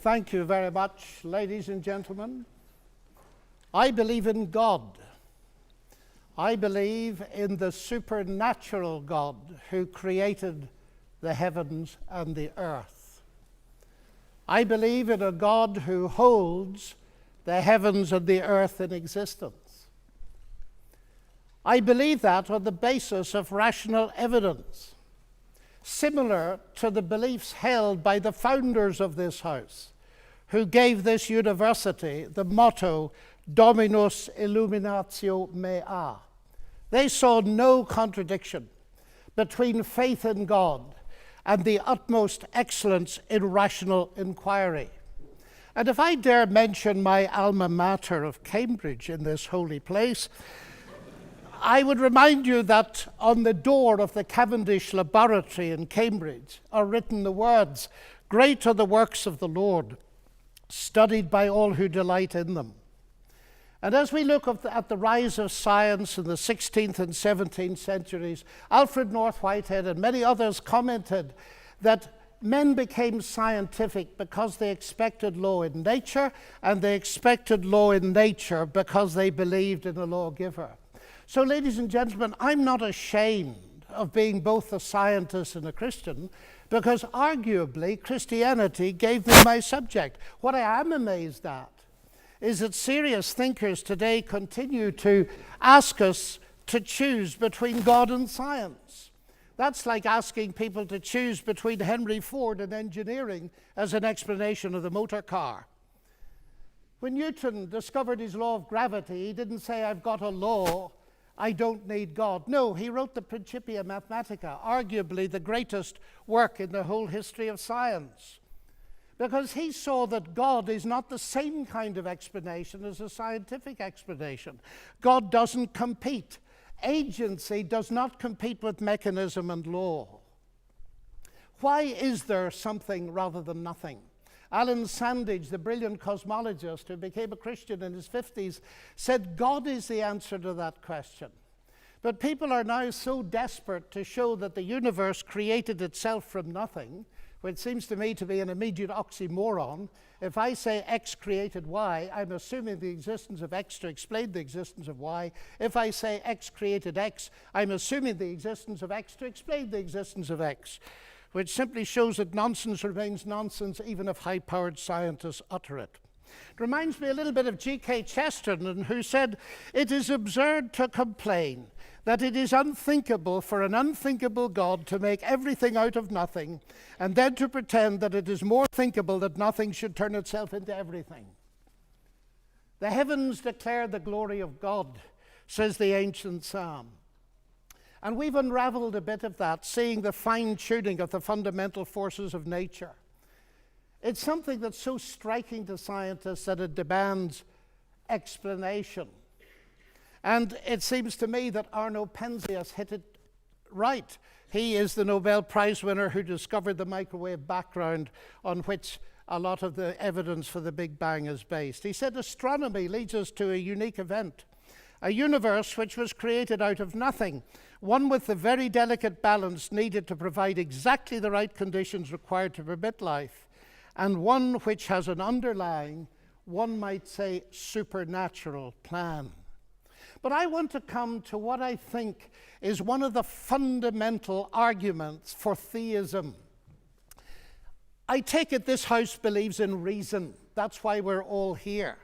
Thank you very much, ladies and gentlemen. I believe in God. I believe in the supernatural God who created the heavens and the earth. I believe in a God who holds the heavens and the earth in existence. I believe that on the basis of rational evidence, similar to the beliefs held by the founders of this house, who gave this university the motto, Dominus Illuminatio Mea. They saw no contradiction between faith in God and the utmost excellence in rational inquiry. And if I dare mention my alma mater of Cambridge in this holy place, I would remind you that on the door of the Cavendish Laboratory in Cambridge are written the words, "Great are the works of the Lord, studied by all who delight in them." And as we look at the rise of science in the 16th and 17th centuries, Alfred North Whitehead and many others commented that men became scientific because they expected law in nature, and they expected law in nature because they believed in a lawgiver. So, ladies and gentlemen, I'm not ashamed of being both a scientist and a Christian, because arguably Christianity gave me my subject. What I am amazed at is that serious thinkers today continue to ask us to choose between God and science. That's like asking people to choose between Henry Ford and engineering as an explanation of the motor car. When Newton discovered his law of gravity, he didn't say, "I've got a law, I don't need God." No, he wrote the Principia Mathematica, arguably the greatest work in the whole history of science, because he saw that God is not the same kind of explanation as a scientific explanation. God doesn't compete. Agency does not compete with mechanism and law. Why is there something rather than nothing? Alan Sandage, the brilliant cosmologist who became a Christian in his 50s, said God is the answer to that question. But people are now so desperate to show that the universe created itself from nothing, which seems to me to be an immediate oxymoron. If I say X created Y, I'm assuming the existence of X to explain the existence of Y. If I say X created X, I'm assuming the existence of X to explain the existence of X, which simply shows that nonsense remains nonsense even if high-powered scientists utter it. It reminds me a little bit of G.K. Chesterton, who said, "It is absurd to complain that it is unthinkable for an unthinkable God to make everything out of nothing, and then to pretend that it is more thinkable that nothing should turn itself into everything." The heavens declare the glory of God, says the ancient psalm. And we've unraveled a bit of that, seeing the fine-tuning of the fundamental forces of nature. It's something that's so striking to scientists that it demands explanation. And it seems to me that Arno Penzias hit it right. He is the Nobel Prize winner who discovered the microwave background on which a lot of the evidence for the Big Bang is based. He said, "Astronomy leads us to a unique event, a universe which was created out of nothing, one with the very delicate balance needed to provide exactly the right conditions required to permit life, and one which has an underlying, one might say, supernatural plan." But I want to come to what I think is one of the fundamental arguments for theism. I take it this house believes in reason. That's why we're all here.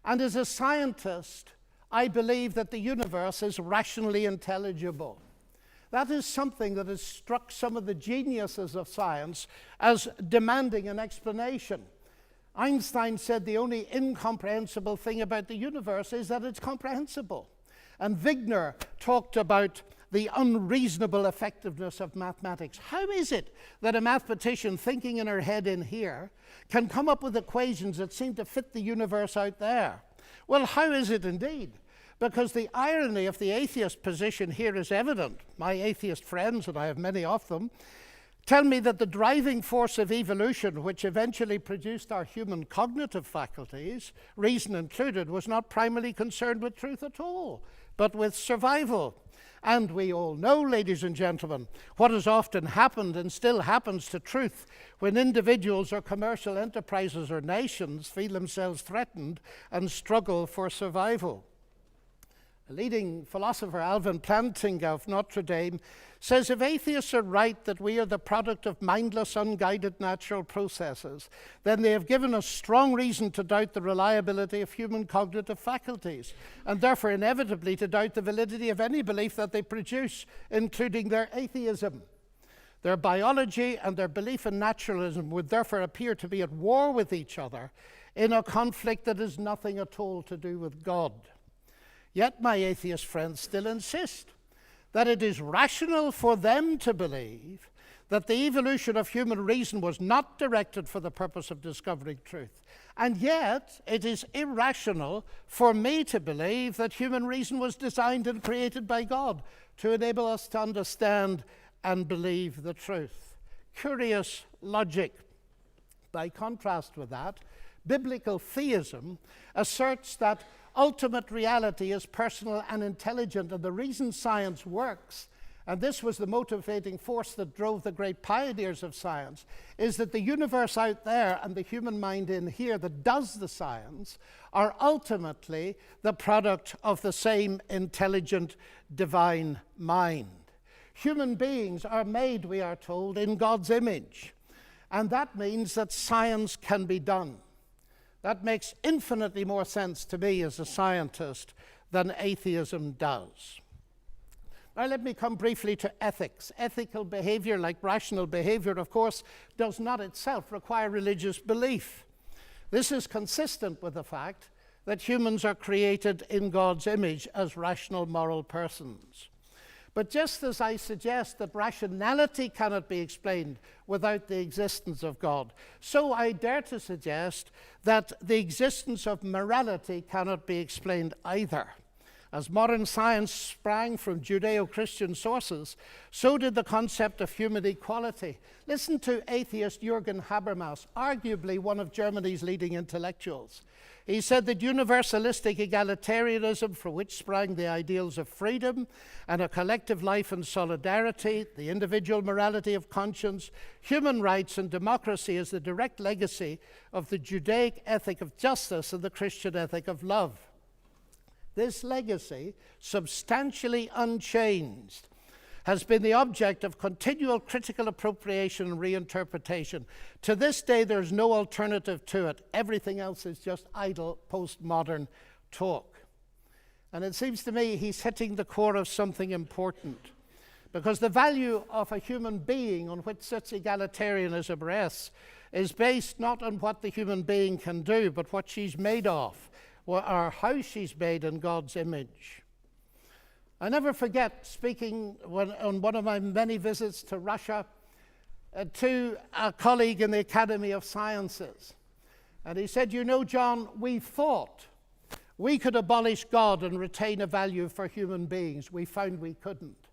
And as a scientist, I believe that the universe is rationally intelligible. That is something that has struck some of the geniuses of science as demanding an explanation. Einstein said the only incomprehensible thing about the universe is that it's comprehensible. And Wigner talked about the unreasonable effectiveness of mathematics. How is it that a mathematician thinking in her head in here can come up with equations that seem to fit the universe out there? Well, how is it indeed? Because the irony of the atheist position here is evident. My atheist friends, and I have many of them, tell me that the driving force of evolution, which eventually produced our human cognitive faculties, reason included, was not primarily concerned with truth at all, but with survival. And we all know, ladies and gentlemen, what has often happened and still happens to truth when individuals or commercial enterprises or nations feel themselves threatened and struggle for survival. A leading philosopher, Alvin Plantinga of Notre Dame, says if atheists are right that we are the product of mindless, unguided natural processes, then they have given us strong reason to doubt the reliability of human cognitive faculties, and therefore inevitably to doubt the validity of any belief that they produce, including their atheism. Their biology and their belief in naturalism would therefore appear to be at war with each other in a conflict that has nothing at all to do with God. Yet my atheist friends still insist that it is rational for them to believe that the evolution of human reason was not directed for the purpose of discovering truth. And yet, it is irrational for me to believe that human reason was designed and created by God to enable us to understand and believe the truth. Curious logic. By contrast with that, biblical theism asserts that ultimate reality is personal and intelligent, and the reason science works, and this was the motivating force that drove the great pioneers of science, is that the universe out there and the human mind in here that does the science are ultimately the product of the same intelligent divine mind. Human beings are made, we are told, in God's image, and that means that science can be done. That makes infinitely more sense to me as a scientist than atheism does. Now let me come briefly to ethics. Ethical behavior, like rational behavior, of course, does not itself require religious belief. This is consistent with the fact that humans are created in God's image as rational moral persons. But just as I suggest that rationality cannot be explained without the existence of God, so I dare to suggest that the existence of morality cannot be explained either. As modern science sprang from Judeo-Christian sources, so did the concept of human equality. Listen to atheist Jürgen Habermas, arguably one of Germany's leading intellectuals. He said that universalistic egalitarianism, from which sprang the ideals of freedom and a collective life and solidarity, the individual morality of conscience, human rights and democracy, is the direct legacy of the Judaic ethic of justice and the Christian ethic of love. This legacy, substantially unchanged, has been the object of continual critical appropriation and reinterpretation. To this day, there's no alternative to it. Everything else is just idle postmodern talk. And it seems to me he's hitting the core of something important, because the value of a human being on which such egalitarianism rests is based not on what the human being can do, but what she's made of, or how she's made in God's image. I never forget speaking on one of my many visits to Russia to a colleague in the Academy of Sciences. And he said, "You know, John, we thought we could abolish God and retain a value for human beings. We found we couldn't,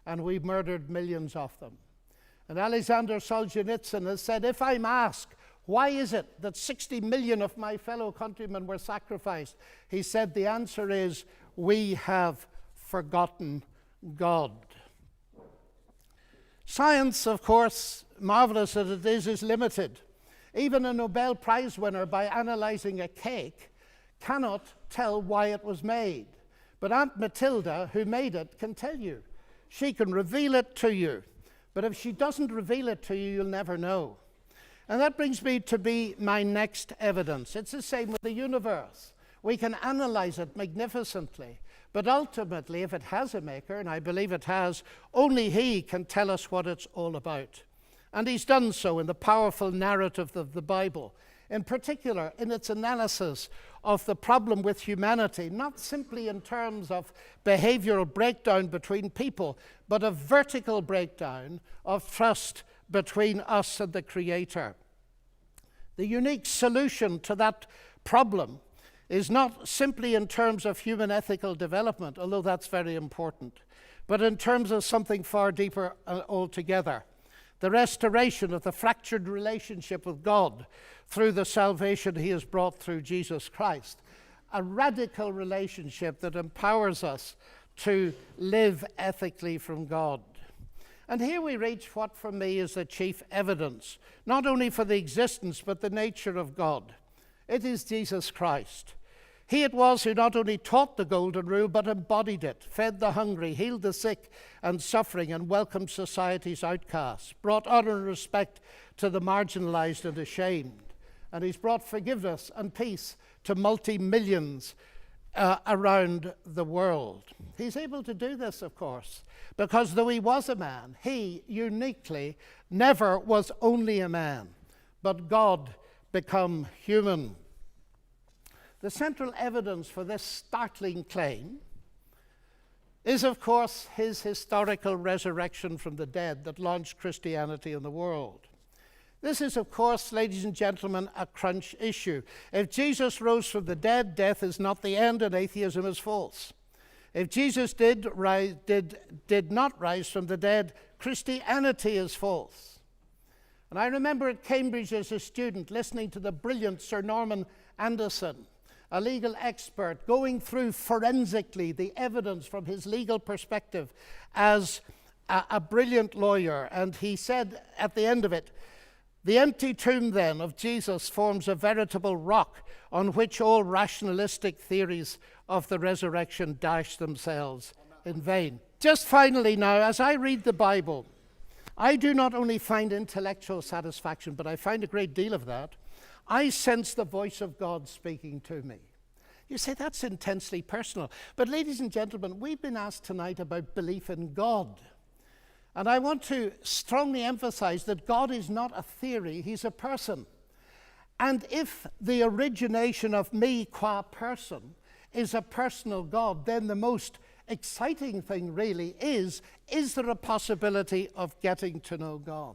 and we murdered millions of them." And Alexander Solzhenitsyn has said, "If I'm asked, why is it that 60 million of my fellow countrymen were sacrificed?" He said, the answer is, we have forgotten God. Science, of course, marvelous as it is limited. Even a Nobel Prize winner, by analyzing a cake, cannot tell why it was made. But Aunt Matilda, who made it, can tell you. She can reveal it to you. But if she doesn't reveal it to you, you'll never know. And that brings me to my next evidence. It's the same with the universe. We can analyze it magnificently. But ultimately, if it has a maker, and I believe it has, only he can tell us what it's all about. And he's done so in the powerful narrative of the Bible, in particular in its analysis of the problem with humanity, not simply in terms of behavioral breakdown between people, but a vertical breakdown of trust between us and the Creator. The unique solution to that problem is not simply in terms of human ethical development, although that's very important, but in terms of something far deeper altogether. The restoration of the fractured relationship with God through the salvation he has brought through Jesus Christ. A radical relationship that empowers us to live ethically from God. And here we reach what for me is the chief evidence, not only for the existence but the nature of God. It is Jesus Christ. He it was who not only taught the golden rule but embodied it, fed the hungry, healed the sick and suffering, and welcomed society's outcasts, brought honor and respect to the marginalized and ashamed. And he's brought forgiveness and peace to multi-millions around the world. He's able to do this, of course, because though he was a man, he uniquely never was only a man, but God become human. The central evidence for this startling claim is, of course, his historical resurrection from the dead that launched Christianity in the world. This is, of course, ladies and gentlemen, a crunch issue. If Jesus rose from the dead, death is not the end and atheism is false. If Jesus did not rise from the dead, Christianity is false. And I remember at Cambridge as a student listening to the brilliant Sir Norman Anderson, a legal expert, going through forensically the evidence from his legal perspective as a brilliant lawyer. And he said at the end of it, "The empty tomb then of Jesus forms a veritable rock on which all rationalistic theories of the resurrection dash themselves in vain." Just finally now, as I read the Bible, I do not only find intellectual satisfaction, but I find a great deal of that. I sense the voice of God speaking to me. You say, that's intensely personal. But ladies and gentlemen, we've been asked tonight about belief in God. And I want to strongly emphasize that God is not a theory, he's a person. And if the origination of me qua person is a personal God, then the most exciting thing really is there a possibility of getting to know God?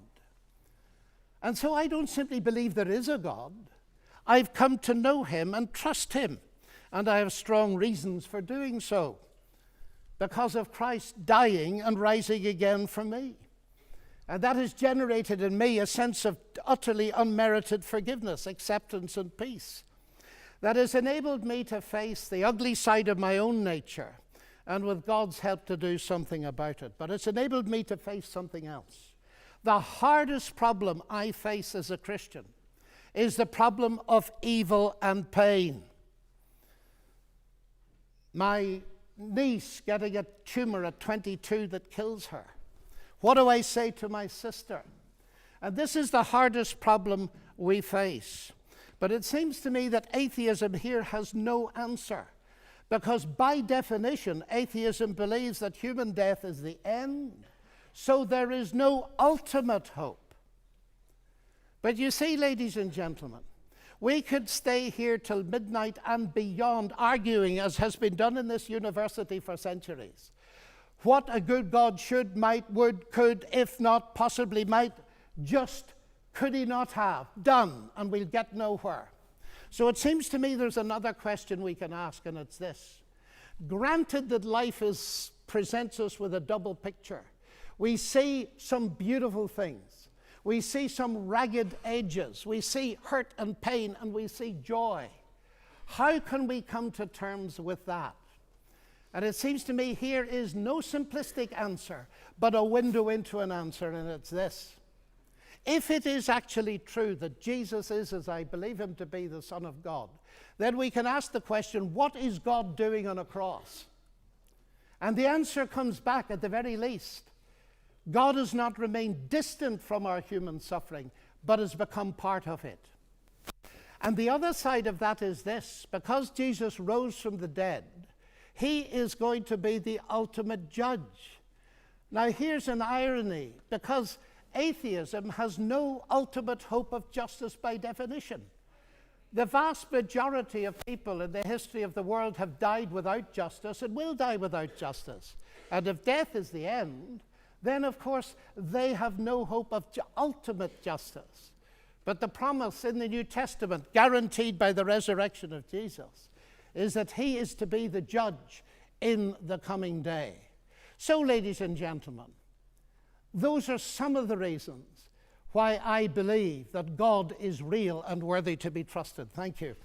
And so I don't simply believe there is a God. I've come to know him and trust him. And I have strong reasons for doing so, because of Christ dying and rising again for me. And that has generated in me a sense of utterly unmerited forgiveness, acceptance, and peace that has enabled me to face the ugly side of my own nature and with God's help to do something about it. But it's enabled me to face something else. The hardest problem I face as a Christian is the problem of evil and pain. My niece getting a tumor at 22 that kills her. What do I say to my sister? And this is the hardest problem we face. But it seems to me that atheism here has no answer, because by definition, atheism believes that human death is the end, so there is no ultimate hope. But you see, ladies and gentlemen, we could stay here till midnight and beyond arguing, as has been done in this university for centuries, what a good God should, might, would, could, if not, possibly might, just could he not have done, and we'll get nowhere. So it seems to me there's another question we can ask, and it's this. Granted that life presents us with a double picture. We see some beautiful things. We see some ragged edges. We see hurt and pain, and we see joy. How can we come to terms with that? And it seems to me here is no simplistic answer, but a window into an answer, and it's this. If it is actually true that Jesus is, as I believe him to be, the Son of God, then we can ask the question, what is God doing on a cross? And the answer comes back at the very least. God has not remained distant from our human suffering, but has become part of it. And the other side of that is this. Because Jesus rose from the dead, he is going to be the ultimate judge. Now here's an irony, because atheism has no ultimate hope of justice by definition. The vast majority of people in the history of the world have died without justice and will die without justice. And if death is the end, then of course they have no hope of ultimate justice. But the promise in the New Testament, guaranteed by the resurrection of Jesus, is that he is to be the judge in the coming day. So, ladies and gentlemen, those are some of the reasons why I believe that God is real and worthy to be trusted. Thank you.